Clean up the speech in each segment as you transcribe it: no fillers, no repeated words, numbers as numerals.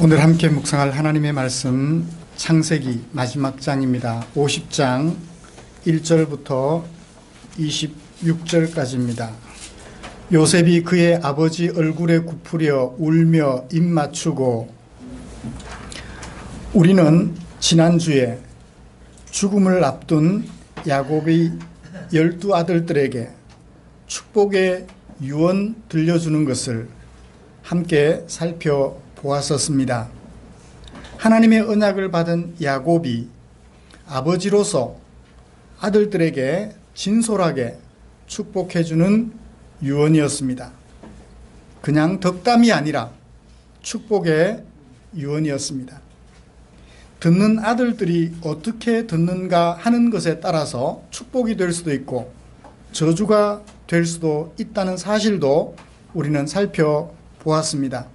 오늘 함께 묵상할 하나님의 말씀 창세기 마지막 장입니다. 50장 1절부터 26절까지입니다. 요셉이 그의 아버지 얼굴에 굽으려 울며 입 맞추고, 우리는 지난주에 죽음을 앞둔 야곱의 12아들들에게 축복의 유언 들려주는 것을 함께 살펴보았었습니다. 하나님의 언약을 받은 야곱이 아버지로서 아들들에게 진솔하게 축복해주는 유언이었습니다. 그냥 덕담이 아니라 축복의 유언이었습니다. 듣는 아들들이 어떻게 듣는가 하는 것에 따라서 축복이 될 수도 있고 저주가 될 수도 있다는 사실도 우리는 살펴보았습니다.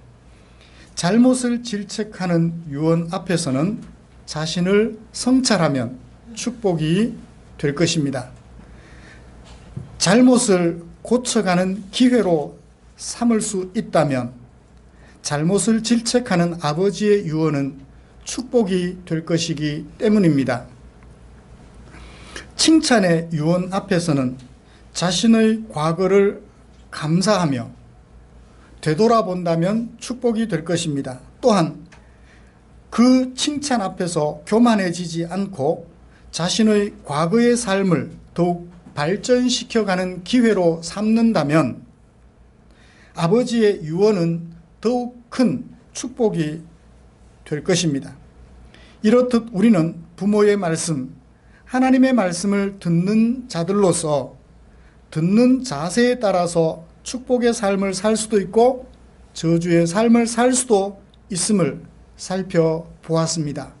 잘못을 질책하는 유언 앞에서는 자신을 성찰하면 축복이 될 것입니다. 잘못을 고쳐가는 기회로 삼을 수 있다면 잘못을 질책하는 아버지의 유언은 축복이 될 것이기 때문입니다. 칭찬의 유언 앞에서는 자신의 과거를 감사하며 되돌아본다면 축복이 될 것입니다. 또한 그 칭찬 앞에서 교만해지지 않고 자신의 과거의 삶을 더욱 발전시켜가는 기회로 삼는다면 아버지의 유언은 더욱 큰 축복이 될 것입니다. 이렇듯 우리는 부모의 말씀, 하나님의 말씀을 듣는 자들로서 듣는 자세에 따라서 축복의 삶을 살 수도 있고 저주의 삶을 살 수도 있음을 살펴보았습니다.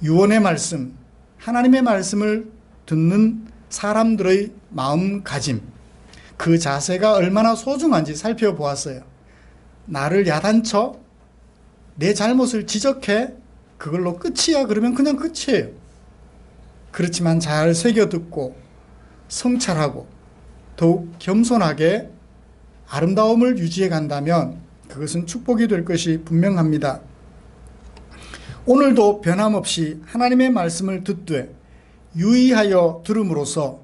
유언의 말씀, 하나님의 말씀을 듣는 사람들의 마음가짐, 그 자세가 얼마나 소중한지 살펴보았어요. 나를 야단쳐 내 잘못을 지적해 그걸로 끝이야 그러면 그냥 끝이에요. 그렇지만 잘 새겨듣고 성찰하고 더욱 겸손하게 아름다움을 유지해 간다면 그것은 축복이 될 것이 분명합니다. 오늘도 변함없이 하나님의 말씀을 듣되 유의하여 들음으로써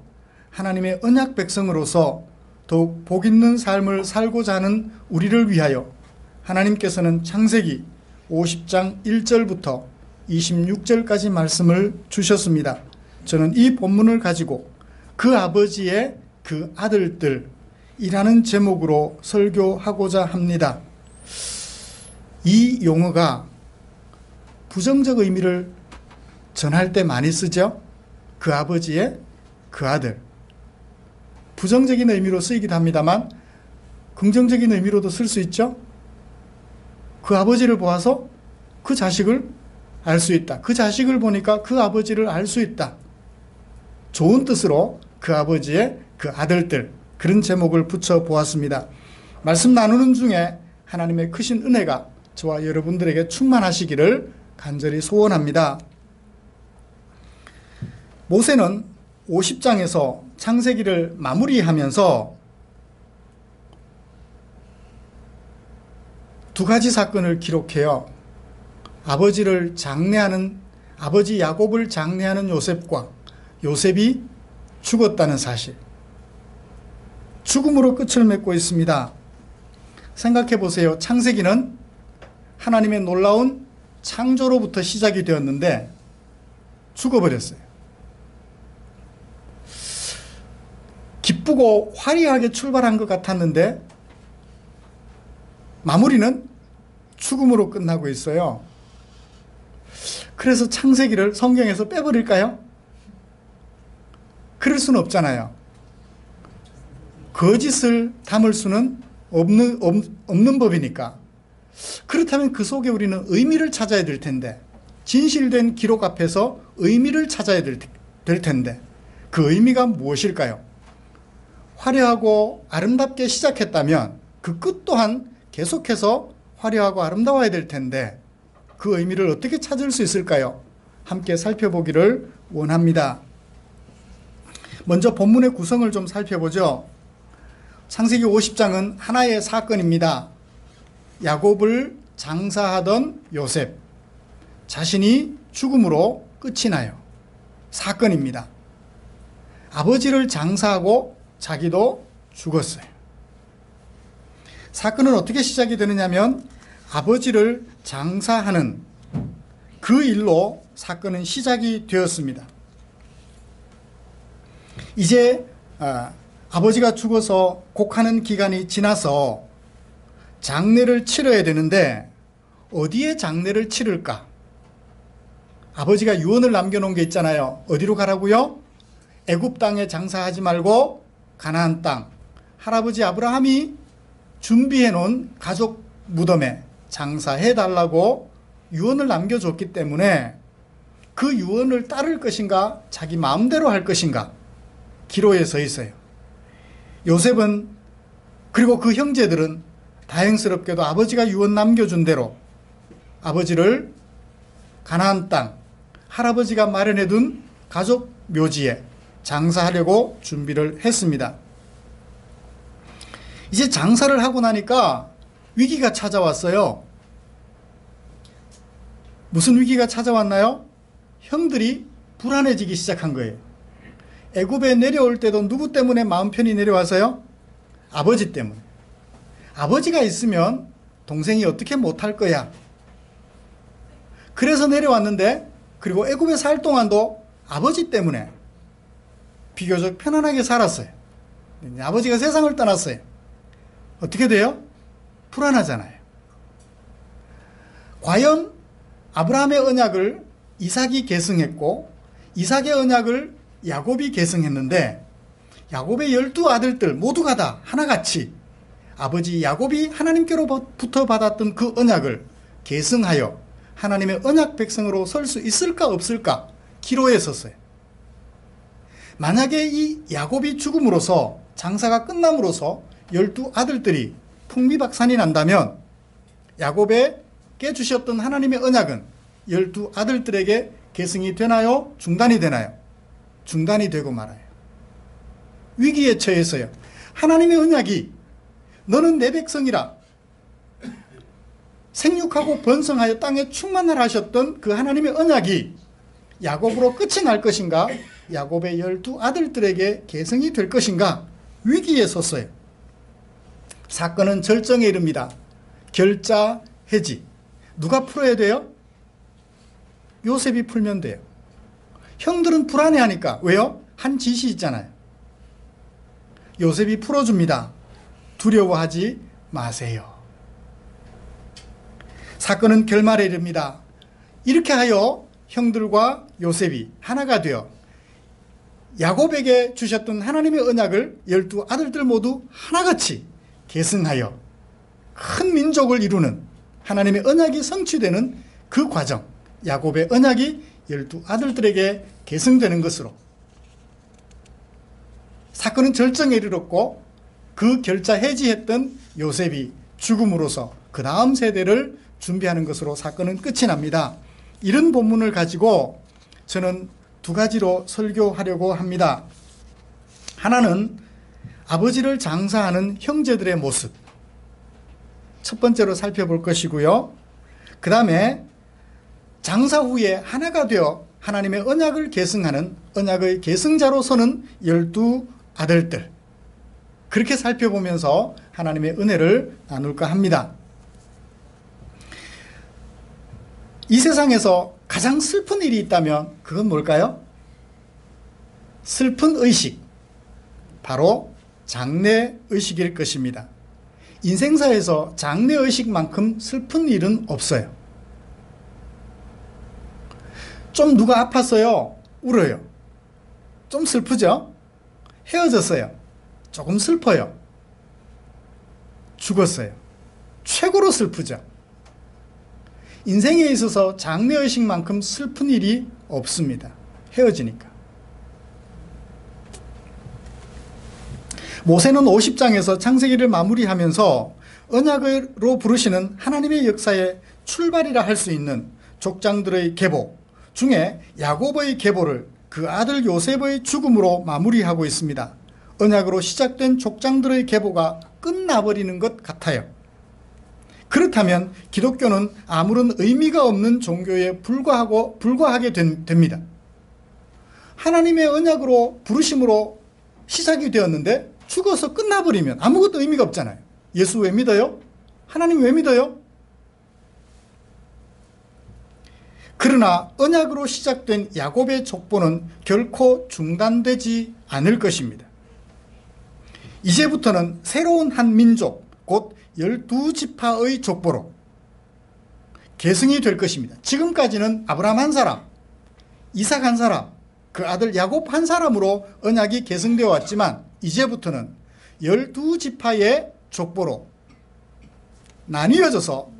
하나님의 언약 백성으로서 더욱 복 있는 삶을 살고자 하는 우리를 위하여 하나님께서는 창세기 50장 1절부터 26절까지 말씀을 주셨습니다. 저는 이 본문을 가지고 그 아버지의 그 아들들이라는 제목으로 설교하고자 합니다. 이 용어가 부정적 의미를 전할 때 많이 쓰죠. 그 아버지의 그 아들. 부정적인 의미로 쓰이기도 합니다만 긍정적인 의미로도 쓸 수 있죠. 그 아버지를 보아서 그 자식을 알 수 있다. 그 자식을 보니까 그 아버지를 알 수 있다. 좋은 뜻으로 그 아버지의 그 아들들, 그런 제목을 붙여보았습니다. 말씀 나누는 중에 하나님의 크신 은혜가 저와 여러분들에게 충만하시기를 간절히 소원합니다. 모세는 50장에서 창세기를 마무리하면서 두 가지 사건을 기록해요. 아버지를 장례하는, 아버지 야곱을 장례하는 요셉과 요셉이 죽었다는 사실, 죽음으로 끝을 맺고 있습니다. 생각해 보세요. 창세기는 하나님의 놀라운 창조로부터 시작이 되었는데 죽어버렸어요. 기쁘고 화려하게 출발한 것 같았는데 마무리는 죽음으로 끝나고 있어요. 그래서 창세기를 성경에서 빼버릴까요? 그럴 수는 없잖아요. 거짓을 담을 수는 없는 법이니까. 그렇다면 그 속에 우리는 의미를 찾아야 될 텐데, 진실된 기록 앞에서 의미를 찾아야 될 텐데, 그 의미가 무엇일까요? 화려하고 아름답게 시작했다면 그 끝 또한 계속해서 화려하고 아름다워야 될 텐데 그 의미를 어떻게 찾을 수 있을까요? 함께 살펴보기를 원합니다. 먼저 본문의 구성을 좀 살펴보죠. 창세기 50장은 하나의 사건입니다. 야곱을 장사하던 요셉, 자신이 죽음으로 끝이 나요. 사건입니다. 아버지를 장사하고 자기도 죽었어요. 사건은 어떻게 시작이 되느냐면 아버지를 장사하는 그 일로 사건은 시작이 되었습니다. 이제 아버지가 죽어서 곡하는 기간이 지나서 장례를 치러야 되는데 어디에 장례를 치를까? 아버지가 유언을 남겨놓은 게 있잖아요. 어디로 가라고요? 애굽 땅에 장사하지 말고 가나안 땅, 할아버지 아브라함이 준비해 놓은 가족 무덤에 장사해 달라고 유언을 남겨줬기 때문에 그 유언을 따를 것인가 자기 마음대로 할 것인가 기로에 서 있어요. 요셉은, 그리고 그 형제들은 다행스럽게도 아버지가 유언 남겨준 대로 아버지를 가나안 땅, 할아버지가 마련해둔 가족 묘지에 장사하려고 준비를 했습니다. 이제 장사를 하고 나니까 위기가 찾아왔어요. 무슨 위기가 찾아왔나요? 형들이 불안해지기 시작한 거예요. 애굽에 내려올 때도 누구 때문에 마음 편히 내려와서요? 아버지 때문에. 아버지가 있으면 동생이 어떻게 못할 거야. 그래서 내려왔는데, 그리고 애굽에 살 동안도 아버지 때문에 비교적 편안하게 살았어요. 아버지가 세상을 떠났어요. 어떻게 돼요? 불안하잖아요. 과연 아브라함의 언약을 이삭이 계승했고 이삭의 언약을 야곱이 계승했는데 야곱의 12아들들 모두가 다 하나같이 아버지 야곱이 하나님께로부터 받았던 그 언약을 계승하여 하나님의 언약 백성으로 설 수 있을까 없을까 기로에 섰어요. 만약에 이 야곱이 죽음으로써 장사가 끝남으로써 12아들들이 풍비박산이 난다면 야곱에게 주셨던 하나님의 언약은 12아들들에게 계승이 되나요? 중단이 되나요? 중단이 되고 말아요. 위기에 처해서요. 하나님의 언약이 너는 내 백성이라 생육하고 번성하여 땅에 충만하라 하셨던 그 하나님의 언약이 야곱으로 끝이 날 것인가? 야곱의 12아들들에게 계승이 될 것인가? 위기에 섰어요. 사건은 절정에 이릅니다. 결자 해지. 누가 풀어야 돼요? 요셉이 풀면 돼요. 형들은 불안해하니까. 왜요? 한 짓이 있잖아요. 요셉이 풀어줍니다. 두려워하지 마세요. 사건은 결말에 이릅니다. 이렇게 하여 형들과 요셉이 하나가 되어 야곱에게 주셨던 하나님의 언약을 12아들들 모두 하나같이 계승하여 큰 민족을 이루는 하나님의 언약이 성취되는 그 과정, 야곱의 언약이 12아들들에게 계승되는 것으로 사건은 절정에 이르렀고 그 결자 해지했던 요셉이 죽음으로써 그 다음 세대를 준비하는 것으로 사건은 끝이 납니다. 이런 본문을 가지고 저는 두 가지로 설교하려고 합니다. 하나는 아버지를 장사하는 형제들의 모습, 첫 번째로 살펴볼 것이고요. 그 다음에 장사 후에 하나가 되어 하나님의 언약을 계승하는 언약의 계승자로 서는 12아들들, 그렇게 살펴보면서 하나님의 은혜를 나눌까 합니다. 이 세상에서 가장 슬픈 일이 있다면 그건 뭘까요? 슬픈 의식, 바로 장례의식일 것입니다. 인생사에서 장례의식만큼 슬픈 일은 없어요. 좀 누가 아팠어요? 울어요. 좀 슬프죠? 헤어졌어요. 조금 슬퍼요. 죽었어요. 최고로 슬프죠. 인생에 있어서 장례의식만큼 슬픈 일이 없습니다. 헤어지니까. 모세는 50장에서 창세기를 마무리하면서 언약으로 부르시는 하나님의 역사의 출발이라 할 수 있는 족장들의 계보 중에 야곱의 계보를 그 아들 요셉의 죽음으로 마무리하고 있습니다. 언약으로 시작된 족장들의 계보가 끝나버리는 것 같아요. 그렇다면 기독교는 아무런 의미가 없는 종교에 불과하게 됩니다. 하나님의 언약으로 부르심으로 시작이 되었는데 죽어서 끝나버리면 아무것도 의미가 없잖아요. 예수 왜 믿어요? 하나님 왜 믿어요? 그러나 언약으로 시작된 야곱의 족보는 결코 중단되지 않을 것입니다. 이제부터는 새로운 한 민족, 곧 12지파의 족보로 계승이 될 것입니다. 지금까지는 아브라함 한 사람, 이삭 한 사람, 그 아들 야곱 한 사람으로 언약이 계승되어 왔지만 이제부터는 12지파의 족보로 나뉘어져서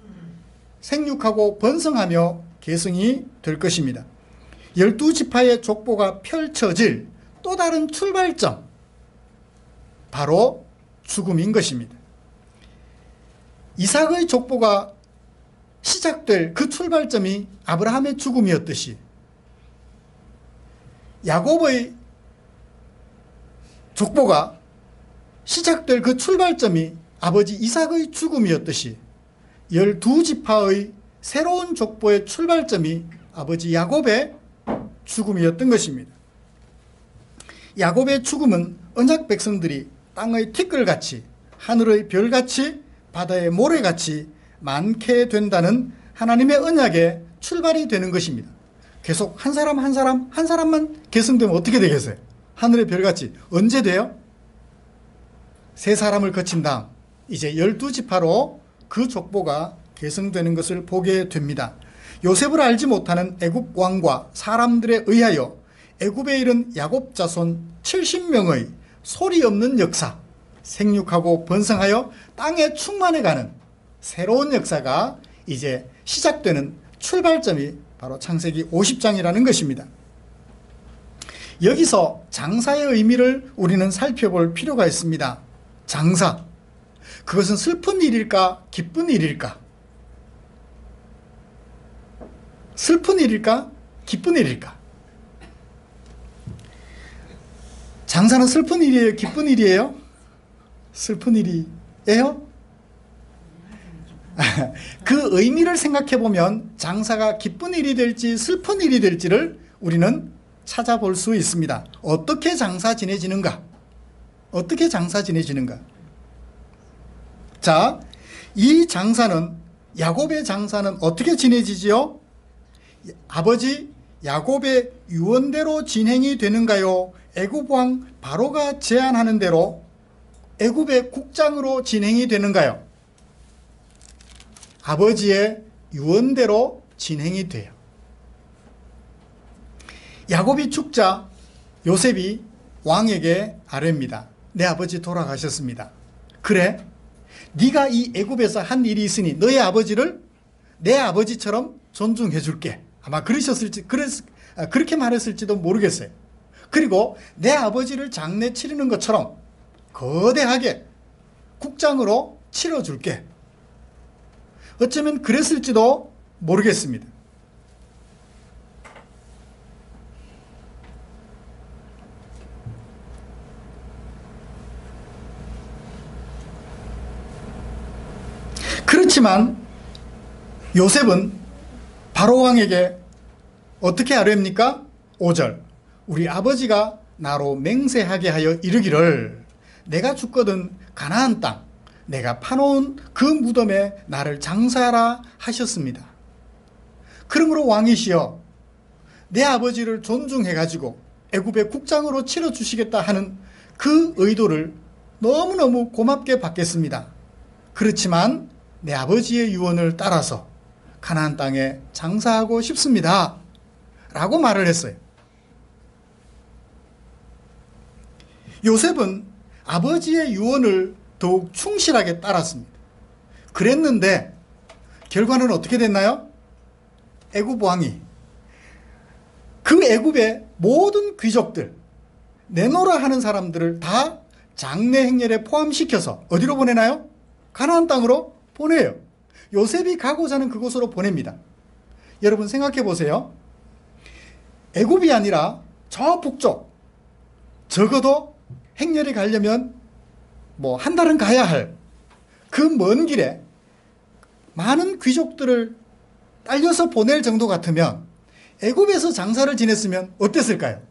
생육하고 번성하며 계승이 될 것입니다. 12지파의 족보가 펼쳐질 또 다른 출발점, 바로 죽음인 것입니다. 이삭의 족보가 시작될 그 출발점이 아브라함의 죽음이었듯이 야곱의 족보가 시작될 그 출발점이 아버지 이삭의 죽음이었듯이 12지파의 새로운 족보의 출발점이 아버지 야곱의 죽음이었던 것입니다. 야곱의 죽음은 언약 백성들이 땅의 티끌같이 하늘의 별같이 바다의 모래같이 많게 된다는 하나님의 언약의 출발이 되는 것입니다. 계속 한 사람만 계승되면 어떻게 되겠어요? 하늘의 별같이 언제 돼요? 세 사람을 거친 다음 이제 12지파로 그 족보가 계승되는 것을 보게 됩니다. 요셉을 알지 못하는 애굽 왕과 사람들에 의하여 애굽에 이른 야곱 자손 70명의 소리 없는 역사, 생육하고 번성하여 땅에 충만해가는 새로운 역사가 이제 시작되는 출발점이 바로 창세기 50장이라는 것입니다. 여기서 장사의 의미를 우리는 살펴볼 필요가 있습니다. 장사, 그것은 슬픈 일일까 기쁜 일일까? 슬픈 일일까 기쁜 일일까? 장사는 슬픈 일이에요 기쁜 일이에요? 슬픈 일이에요? 그 의미를 생각해 보면 장사가 기쁜 일이 될지 슬픈 일이 될지를 우리는 찾아볼 수 있습니다. 어떻게 장사 지내지는가? 어떻게 장사 지내지는가? 자, 이 장사는, 야곱의 장사는 어떻게 지내지지요? 아버지 야곱의 유언대로 진행이 되는가요? 애굽 왕 바로가 제안하는 대로 애굽의 국장으로 진행이 되는가요? 아버지의 유언대로 진행이 돼요. 야곱이 죽자 요셉이 왕에게 아뢰입니다. 내 아버지 돌아가셨습니다. 그래? 네가 이 애굽에서 한 일이 있으니 너의 아버지를 내 아버지처럼 존중해 줄게. 아마 그러셨을지, 그렇게 말했을지도 모르겠어요. 그리고 내 아버지를 장례 치르는 것처럼 거대하게 국장으로 치러줄게. 어쩌면 그랬을지도 모르겠습니다. 그렇지만 요셉은 바로왕에게 어떻게 아뢰입니까? 5절, 우리 아버지가 나로 맹세하게 하여 이르기를 내가 죽거든 가나안 땅 내가 파놓은 그 무덤에 나를 장사하라 하셨습니다. 그러므로 왕이시여 내 아버지를 존중해가지고 애굽의 국장으로 치러주시겠다 하는 그 의도를 너무너무 고맙게 받겠습니다. 그렇지만 내 아버지의 유언을 따라서 가나안 땅에 장사하고 싶습니다. 라고 말을 했어요. 요셉은 아버지의 유언을 더욱 충실하게 따랐습니다. 그랬는데 결과는 어떻게 됐나요? 애굽 왕이 그 애굽의 모든 귀족들, 내노라 하는 사람들을 다 장례 행렬에 포함시켜서 어디로 보내나요? 가나안 땅으로 보내요. 요셉이 가고자 하는 그곳으로 보냅니다. 여러분 생각해 보세요. 애굽이 아니라 저 북쪽, 적어도 행렬에 가려면 한 달은 가야 할 그 먼 길에 많은 귀족들을 딸려서 보낼 정도 같으면 애굽에서 장사를 지냈으면 어땠을까요?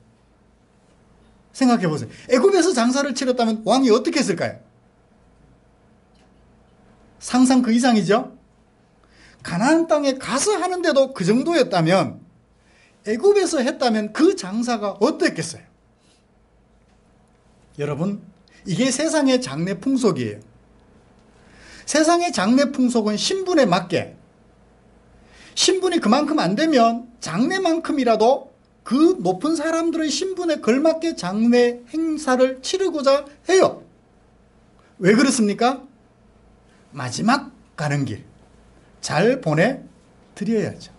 생각해 보세요. 애굽에서 장사를 치렀다면 왕이 어떻게 했을까요? 상상 그 이상이죠? 가나안 땅에 가서 하는데도 그 정도였다면 애굽에서 했다면 그 장사가 어땠겠어요? 여러분, 이게 세상의 장래 풍속이에요. 세상의 장래 풍속은 신분에 맞게, 신분이 그만큼 안 되면 장래만큼이라도 그 높은 사람들의 신분에 걸맞게 장래 행사를 치르고자 해요. 왜 그렇습니까? 마지막 가는 길 잘 보내드려야죠.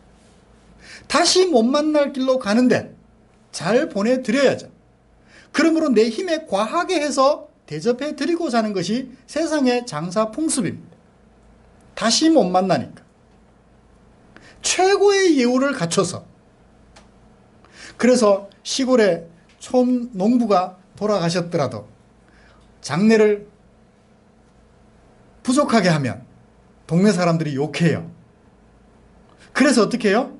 다시 못 만날 길로 가는데 잘 보내드려야죠. 그러므로 내 힘에 과하게 해서 대접해 드리고자 하는 것이 세상의 장사 풍습입니다. 다시 못 만나니까 최고의 예우를 갖춰서, 그래서 시골에 촌농부가 돌아가셨더라도 장례를 부족하게 하면 동네 사람들이 욕해요. 그래서 어떻게 해요?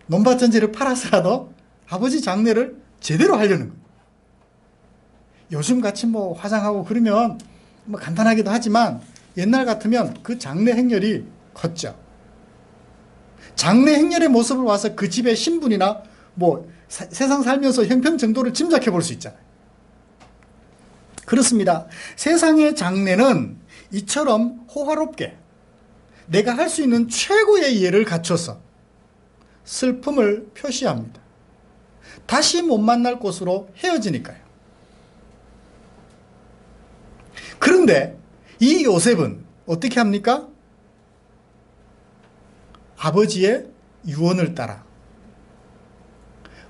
논밭전지를 팔아서라도 아버지 장례를 제대로 하려는 거예요. 요즘같이 뭐 화장하고 그러면 뭐 간단하기도 하지만 옛날 같으면 그 장례 행렬이 컸죠. 장례 행렬의 모습을 와서 그 집의 신분이나 뭐 세상 살면서 형편 정도를 짐작해 볼 수 있잖아요. 그렇습니다. 세상의 장례는 이처럼 호화롭게 내가 할 수 있는 최고의 예를 갖춰서 슬픔을 표시합니다. 다시 못 만날 곳으로 헤어지니까요. 그런데 이 요셉은 어떻게 합니까? 아버지의 유언을 따라,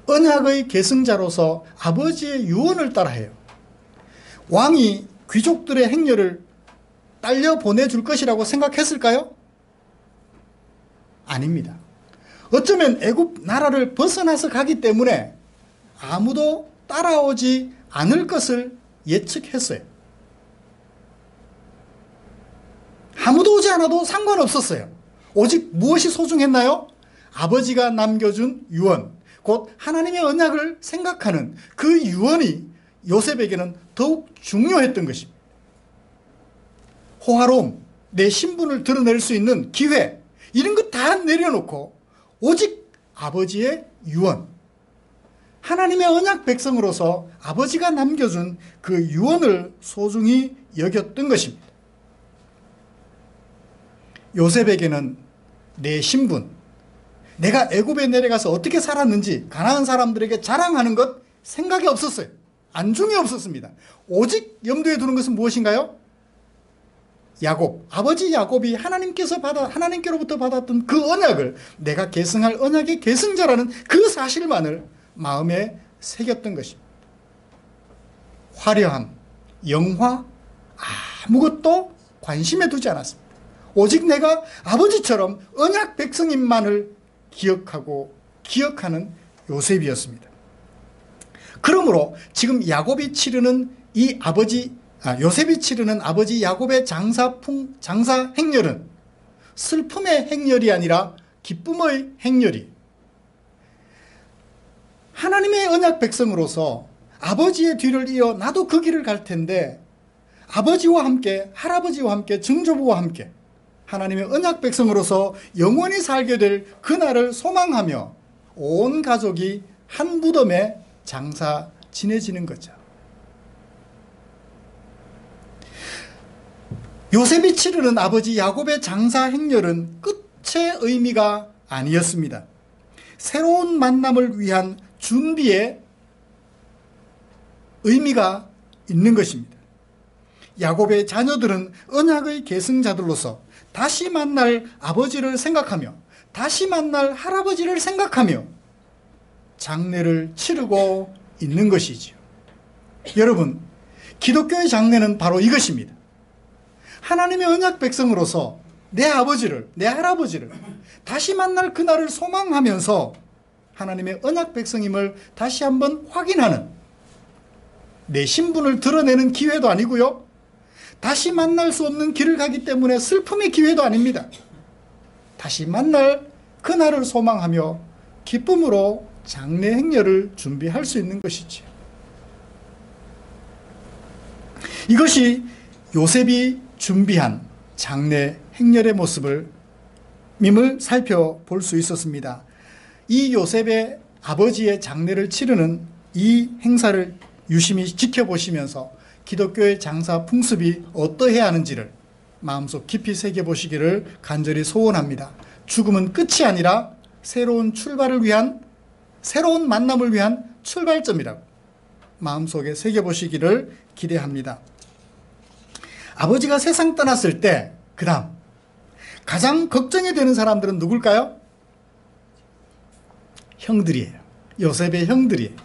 언약의 계승자로서 아버지의 유언을 따라 해요. 왕이 귀족들의 행렬을 딸려 보내줄 것이라고 생각했을까요? 아닙니다. 어쩌면 애굽 나라를 벗어나서 가기 때문에 아무도 따라오지 않을 것을 예측했어요. 아무도 오지 않아도 상관없었어요. 오직 무엇이 소중했나요? 아버지가 남겨준 유언, 곧 하나님의 언약을 생각하는 그 유언이 요셉에게는 더욱 중요했던 것입니다. 호화로움, 내 신분을 드러낼 수 있는 기회, 이런 것 다 내려놓고 오직 아버지의 유언, 하나님의 언약 백성으로서 아버지가 남겨준 그 유언을 소중히 여겼던 것입니다. 요셉에게는 내 신분, 내가 애굽에 내려가서 어떻게 살았는지 가나안 사람들에게 자랑하는 것 생각이 없었어요. 안중에 없었습니다. 오직 염두에 두는 것은 무엇인가요? 야곱, 아버지 야곱이 하나님께로부터 받았던 그 언약을, 내가 계승할 언약의 계승자라는 그 사실만을 마음에 새겼던 것입니다. 화려함, 영화, 아무것도 관심에 두지 않았습니다. 오직 내가 아버지처럼 언약 백성임만을 기억하는 요셉이었습니다. 그러므로 지금 야곱이 치르는 요셉이 치르는 아버지 야곱의 장사 행렬은 슬픔의 행렬이 아니라 기쁨의 행렬이, 하나님의 언약 백성으로서 아버지의 뒤를 이어 나도 그 길을 갈 텐데 아버지와 함께, 할아버지와 함께, 증조부와 함께 하나님의 언약 백성으로서 영원히 살게 될 그날을 소망하며 온 가족이 한 무덤에 장사 지내지는 거죠. 요셉이 치르는 아버지 야곱의 장사 행렬은 끝의 의미가 아니었습니다. 새로운 만남을 위한 준비의 의미가 있는 것입니다. 야곱의 자녀들은 언약의 계승자들로서 다시 만날 아버지를 생각하며, 다시 만날 할아버지를 생각하며 장례를 치르고 있는 것이지요. 여러분, 기독교의 장례는 바로 이것입니다. 하나님의 언약 백성으로서 내 아버지를, 내 할아버지를 다시 만날 그날을 소망하면서 하나님의 언약 백성임을 다시 한번 확인하는, 내 신분을 드러내는 기회도 아니고요, 다시 만날 수 없는 길을 가기 때문에 슬픔의 기회도 아닙니다. 다시 만날 그날을 소망하며 기쁨으로 장래 행렬을 준비할 수 있는 것이지요. 이것이 요셉이 준비한 장래 행렬의 모습임을 살펴볼 수 있었습니다. 이 요셉의 아버지의 장례를 치르는 이 행사를 유심히 지켜보시면서 기독교의 장사 풍습이 어떠해야 하는지를 마음속 깊이 새겨보시기를 간절히 소원합니다. 죽음은 끝이 아니라 새로운 출발을 위한, 새로운 만남을 위한 출발점이라고 마음속에 새겨보시기를 기대합니다. 아버지가 세상 떠났을 때 그 다음 가장 걱정이 되는 사람들은 누굴까요? 형들이에요. 요셉의 형들이에요.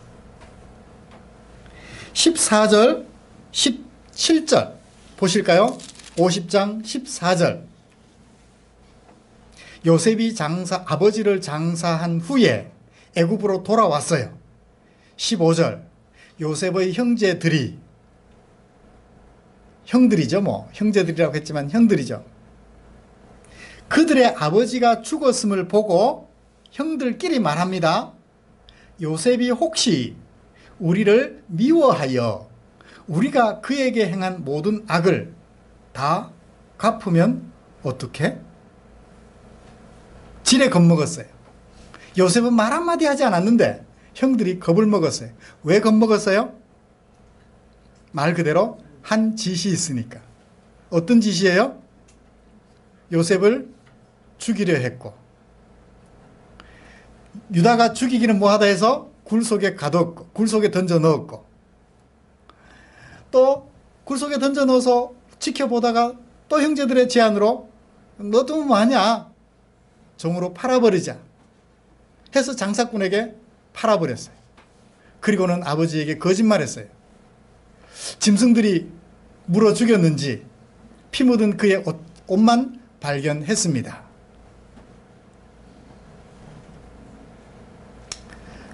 14절, 17절 보실까요? 50장 14절. 요셉이 아버지를 장사한 후에 애굽으로 돌아왔어요. 15절. 요셉의 형들이죠. 형제들이라고 했지만 형들이죠. 그들의 아버지가 죽었음을 보고 형들끼리 말합니다. 요셉이 혹시 우리를 미워하여 우리가 그에게 행한 모든 악을 다 갚으면 어떻게? 지레 겁먹었어요. 요셉은 말 한마디 하지 않았는데 형들이 겁을 먹었어요. 왜 겁먹었어요? 말 그대로 한 짓이 있으니까. 어떤 짓이에요? 요셉을 죽이려 했고, 유다가 죽이기는 뭐하다 해서 굴 속에 가뒀고, 굴 속에 던져 넣었고, 또 굴 속에 던져 넣어서 지켜보다가 또 형제들의 제안으로 너도 뭐하냐, 종으로 팔아버리자 해서 장사꾼에게 팔아버렸어요. 그리고는 아버지에게 거짓말했어요. 짐승들이 물어 죽였는지 피 묻은 그의 옷만 발견했습니다.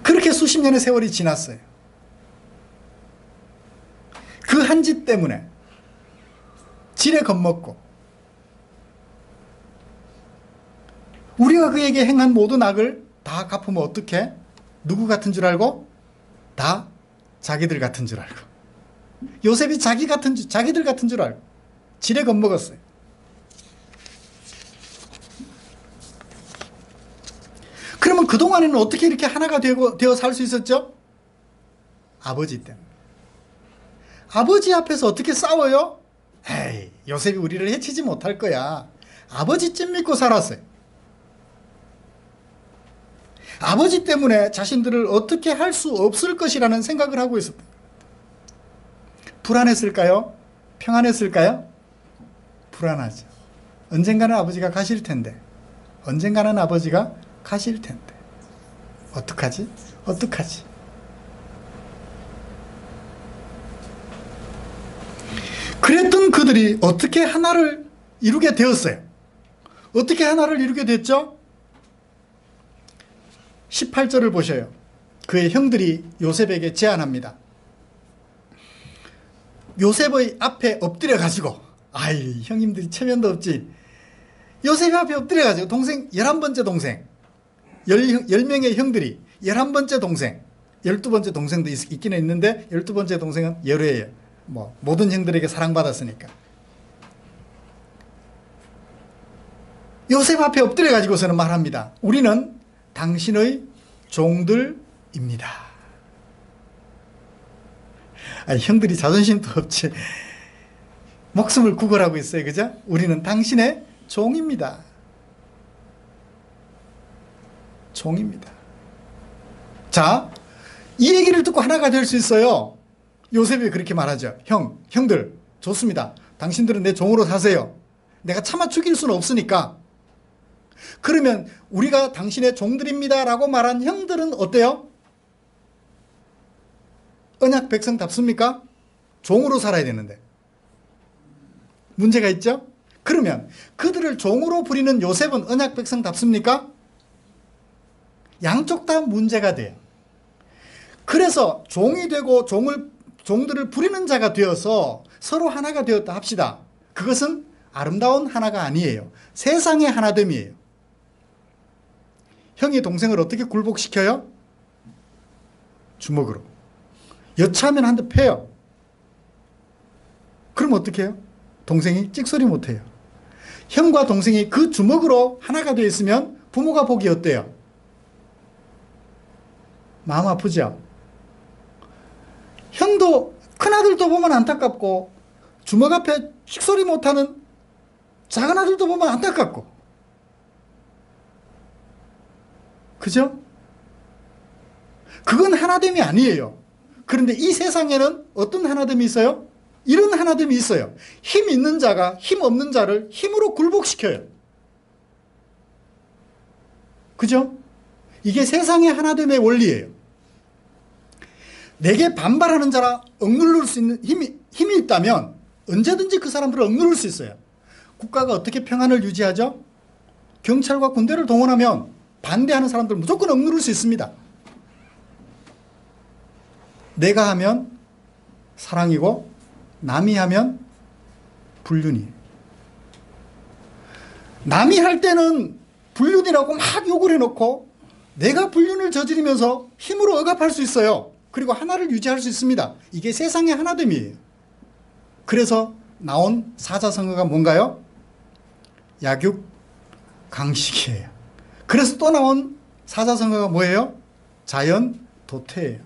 그렇게 수십 년의 세월이 지났어요. 그 한 짓 때문에 지레 겁먹고 우리가 그에게 행한 모든 악을 다 갚으면 어떡해? 누구 같은 줄 알고? 다 자기들 같은 줄 알고. 요셉이 자기들 같은 줄 알고 지레 겁먹었어요. 그러면 그동안에는 어떻게 이렇게 하나가 되어 살 수 있었죠? 아버지 때문에. 아버지 앞에서 어떻게 싸워요? 에이, 요셉이 우리를 해치지 못할 거야. 아버지 찜 믿고 살았어요. 아버지 때문에 자신들을 어떻게 할 수 없을 것이라는 생각을 하고 있었다. 불안했을까요? 평안했을까요? 불안하죠. 언젠가는 아버지가 가실 텐데, 언젠가는 아버지가 가실 텐데 어떡하지? 그랬던 그들이 어떻게 하나를 이루게 되었어요? 어떻게 하나를 이루게 됐죠? 18절을 보셔요. 그의 형들이 요셉에게 제안합니다. 요셉의 앞에 엎드려 가지고, 아이, 형님들이 체면도 없지. 요셉 앞에 엎드려 가지고, 동생 11번째 동생, 10명의 형들이 11번째 동생, 12번째 동생도 있기는 있는데 12번째 동생은 여류예요. 모든 형들에게 사랑받았으니까. 요셉 앞에 엎드려 가지고서는 말합니다. 우리는 당신의 종들입니다. 아니, 형들이 자존심도 없지. 목숨을 구걸하고 있어요. 그죠? 우리는 당신의 종입니다. 종입니다. 자, 이 얘기를 듣고 하나가 될 수 있어요. 요셉이 그렇게 말하죠. 형들, 좋습니다. 당신들은 내 종으로 사세요. 내가 차마 죽일 수는 없으니까. 그러면 우리가 당신의 종들입니다 라고 말한 형들은 어때요? 언약 백성답습니까? 종으로 살아야 되는데. 문제가 있죠? 그러면 그들을 종으로 부리는 요셉은 언약 백성답습니까? 양쪽 다 문제가 돼요. 그래서 종이 되고 종들을 부리는 자가 되어서 서로 하나가 되었다 합시다. 그것은 아름다운 하나가 아니에요. 세상의 하나됨이에요. 형이 동생을 어떻게 굴복시켜요? 주먹으로. 여차하면 한 대 패요. 그럼 어떻게 해요? 동생이 찍소리 못해요. 형과 동생이 그 주먹으로 하나가 되어 있으면 부모가 보기 어때요? 마음 아프죠? 형도 큰아들도 보면 안타깝고 주먹 앞에 찍소리 못하는 작은 아들도 보면 안타깝고, 그죠? 그건 하나됨이 아니에요. 그런데 이 세상에는 어떤 하나됨이 있어요? 이런 하나됨이 있어요. 힘 있는 자가 힘 없는 자를 힘으로 굴복시켜요. 그죠? 이게 세상의 하나됨의 원리예요. 내게 반발하는 자라 억누를 수 있는 힘이 있다면 언제든지 그 사람들을 억누를 수 있어요. 국가가 어떻게 평안을 유지하죠? 경찰과 군대를 동원하면 반대하는 사람들 무조건 억누를 수 있습니다. 내가 하면 사랑이고 남이 하면 불륜이에요. 남이 할 때는 불륜이라고 막 욕을 해놓고 내가 불륜을 저지르면서 힘으로 억압할 수 있어요. 그리고 하나를 유지할 수 있습니다. 이게 세상의 하나됨이에요. 그래서 나온 사자성어가 뭔가요? 약육강식이에요. 그래서 또 나온 사자성어가 뭐예요? 자연도태예요.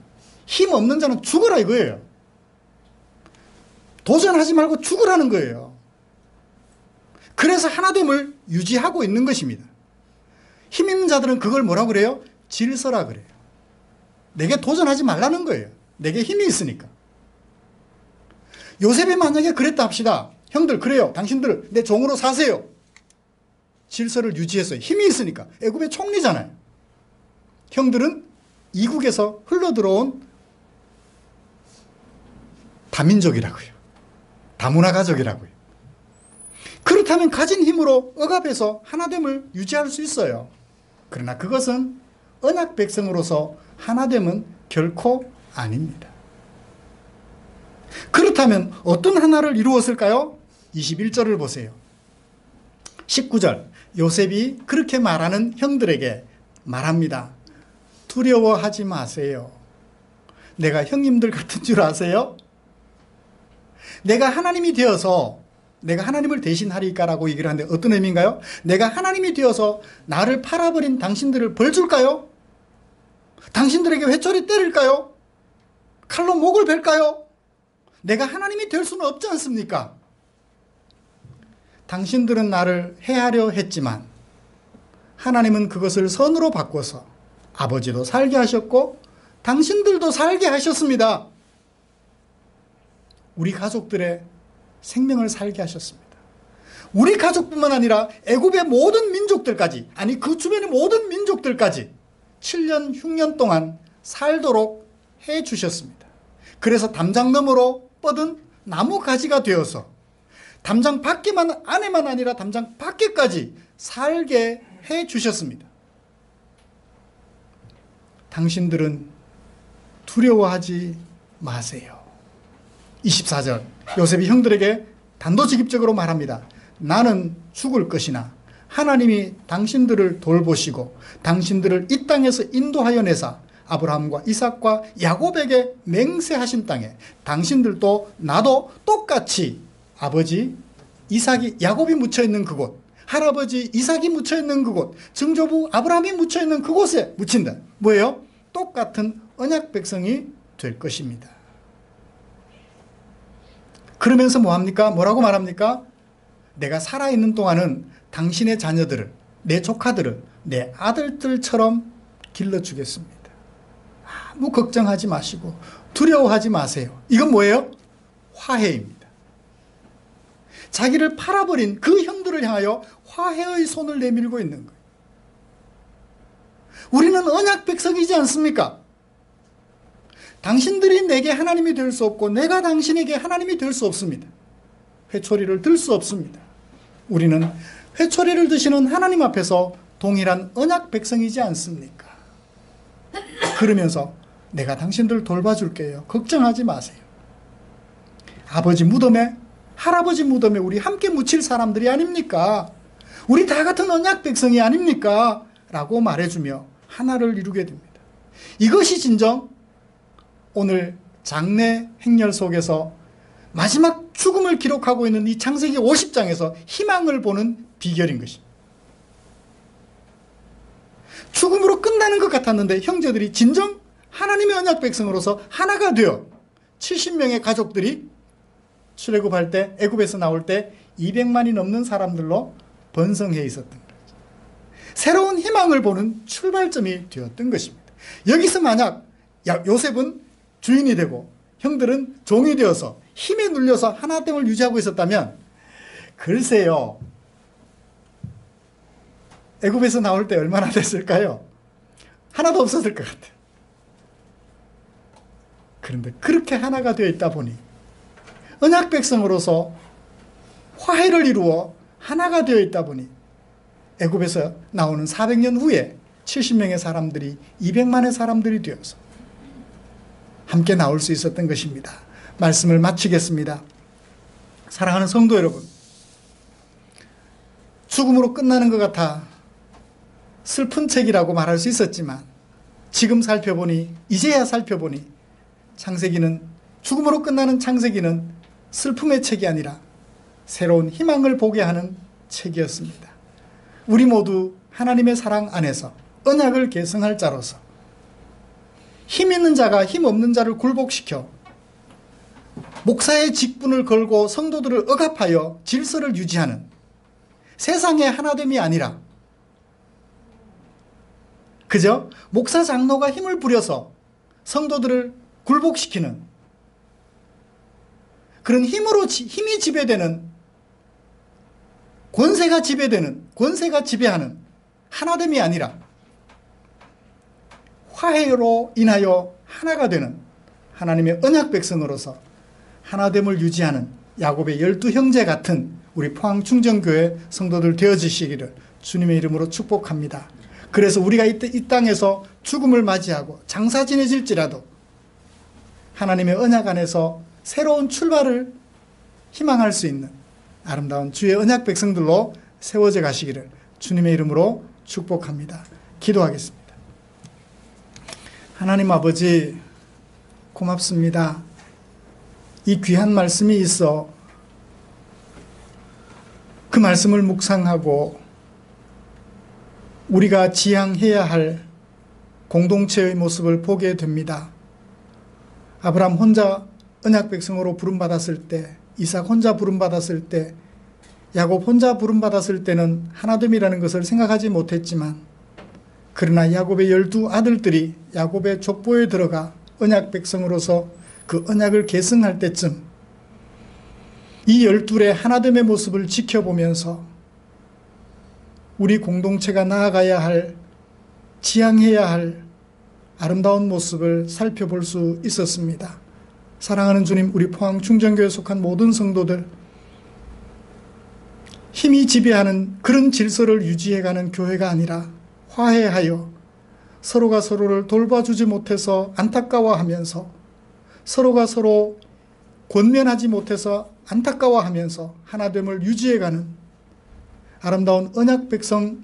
힘 없는 자는 죽어라 이거예요. 도전하지 말고 죽으라는 거예요. 그래서 하나됨을 유지하고 있는 것입니다. 힘 있는 자들은 그걸 뭐라고 그래요? 질서라 그래요. 내게 도전하지 말라는 거예요. 내게 힘이 있으니까. 요셉이 만약에 그랬다 합시다. 형들 그래요. 당신들 내 종으로 사세요. 질서를 유지했어요. 힘이 있으니까. 애굽의 총리잖아요. 형들은 이국에서 흘러들어온 다민족이라고요. 다문화 가족이라고요. 그렇다면 가진 힘으로 억압해서 하나됨을 유지할 수 있어요. 그러나 그것은 언약 백성으로서 하나됨은 결코 아닙니다. 그렇다면 어떤 하나를 이루었을까요? 21절을 보세요. 19절 요셉이 그렇게 말하는 형들에게 말합니다. 두려워하지 마세요. 내가 형님들 같은 줄 아세요? 내가 하나님이 되어서 내가 하나님을 대신하리까라고 얘기를 하는데 어떤 의미인가요? 내가 하나님이 되어서 나를 팔아버린 당신들을 벌 줄까요? 당신들에게 회초리 때릴까요? 칼로 목을 벨까요? 내가 하나님이 될 수는 없지 않습니까? 당신들은 나를 해하려 했지만 하나님은 그것을 선으로 바꿔서 아버지도 살게 하셨고 당신들도 살게 하셨습니다. 우리 가족들의 생명을 살게 하셨습니다. 우리 가족뿐만 아니라 애굽의 모든 민족들까지, 아니 그 주변의 모든 민족들까지 7년 흉년 동안 살도록 해 주셨습니다. 그래서 담장 너머로 뻗은 나무 가지가 되어서 담장 밖에만 안에만 아니라 담장 밖에까지 살게 해 주셨습니다. 당신들은 두려워하지 마세요. 24절 요셉이 형들에게 단도직입적으로 말합니다. 나는 죽을 것이나 하나님이 당신들을 돌보시고 당신들을 이 땅에서 인도하여 내사 아브라함과 이삭과 야곱에게 맹세하신 땅에 당신들도 나도 똑같이 아버지 이삭이 야곱이 묻혀있는 그곳, 할아버지 이삭이 묻혀있는 그곳, 증조부 아브라함이 묻혀있는 그곳에 묻힌다. 뭐예요? 똑같은 언약 백성이 될 것입니다. 그러면서 뭐합니까? 뭐라고 말합니까? 내가 살아있는 동안은 당신의 자녀들을, 내 조카들을 내 아들들처럼 길러주겠습니다. 아무 걱정하지 마시고 두려워하지 마세요. 이건 뭐예요? 화해입니다. 자기를 팔아버린 그 형들을 향하여 화해의 손을 내밀고 있는 거예요. 우리는 언약 백성이지 않습니까? 당신들이 내게 하나님이 될 수 없고 내가 당신에게 하나님이 될 수 없습니다. 회초리를 들 수 없습니다. 우리는 회초리를 드시는 하나님 앞에서 동일한 언약 백성이지 않습니까? 그러면서 내가 당신들 돌봐줄게요. 걱정하지 마세요. 아버지 무덤에, 할아버지 무덤에 우리 함께 묻힐 사람들이 아닙니까? 우리 다 같은 언약 백성이 아닙니까? 라고 말해주며 하나를 이루게 됩니다. 이것이 진정 오늘 장래 행렬 속에서 마지막 죽음을 기록하고 있는 이 창세기 50장에서 희망을 보는 비결인 것입니다. 죽음으로 끝나는 것 같았는데 형제들이 진정 하나님의 언약 백성으로서 하나가 되어 70명의 가족들이 출애굽할 때, 애굽에서 나올 때 200만이 넘는 사람들로 번성해 있었던 거죠. 새로운 희망을 보는 출발점이 되었던 것입니다. 여기서 만약 요셉은 주인이 되고 형들은 종이 되어서 힘에 눌려서 하나됨을 유지하고 있었다면, 글쎄요, 애굽에서 나올 때 얼마나 됐을까요? 하나도 없었을 것 같아요. 그런데 그렇게 하나가 되어 있다 보니 언약 백성으로서 화해를 이루어 하나가 되어 있다 보니 애굽에서 나오는 400년 후에 70명의 사람들이 200만의 사람들이 되어서 함께 나올 수 있었던 것입니다. 말씀을 마치겠습니다. 사랑하는 성도 여러분, 죽음으로 끝나는 것 같아 슬픈 책이라고 말할 수 있었지만 지금 살펴보니, 이제야 살펴보니 창세기는, 죽음으로 끝나는 창세기는 슬픔의 책이 아니라 새로운 희망을 보게 하는 책이었습니다. 우리 모두 하나님의 사랑 안에서 언약을 계승할 자로서 힘 있는 자가 힘 없는 자를 굴복시켜 목사의 직분을 걸고 성도들을 억압하여 질서를 유지하는 세상의 하나됨이 아니라 그저 목사 장로가 힘을 부려서 성도들을 굴복시키는 그런 힘이 지배되는, 권세가 지배하는 하나됨이 아니라 화해로 인하여 하나가 되는 하나님의 언약 백성으로서 하나됨을 유지하는 야곱의 12형제 같은 우리 포항충정교회 성도들 되어주시기를 주님의 이름으로 축복합니다. 그래서 우리가 이 땅에서 죽음을 맞이하고 장사 지내질지라도 하나님의 언약 안에서 새로운 출발을 희망할 수 있는 아름다운 주의 언약 백성들로 세워져 가시기를 주님의 이름으로 축복합니다. 기도하겠습니다. 하나님 아버지, 고맙습니다. 이 귀한 말씀이 있어 그 말씀을 묵상하고 우리가 지향해야 할 공동체의 모습을 보게 됩니다. 아브라함 혼자 언약 백성으로 부름받았을 때, 이삭 혼자 부름받았을 때, 야곱 혼자 부름받았을 때는 하나됨이라는 것을 생각하지 못했지만, 그러나 야곱의 12 아들들이 야곱의 족보에 들어가 언약 백성으로서 그 언약을 계승할 때쯤 이 12의 하나됨의 모습을 지켜보면서 우리 공동체가 나아가야 할, 지향해야 할 아름다운 모습을 살펴볼 수 있었습니다. 사랑하는 주님, 우리 포항충정교회에 속한 모든 성도들, 힘이 지배하는 그런 질서를 유지해가는 교회가 아니라 화해하여 서로가 서로를 돌봐주지 못해서 안타까워하면서, 서로가 서로 권면하지 못해서 안타까워하면서 하나됨을 유지해가는 아름다운 언약 백성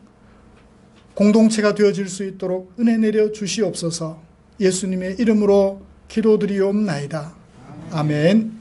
공동체가 되어질 수 있도록 은혜 내려 주시옵소서. 예수님의 이름으로 기도드리옵나이다. 아멘.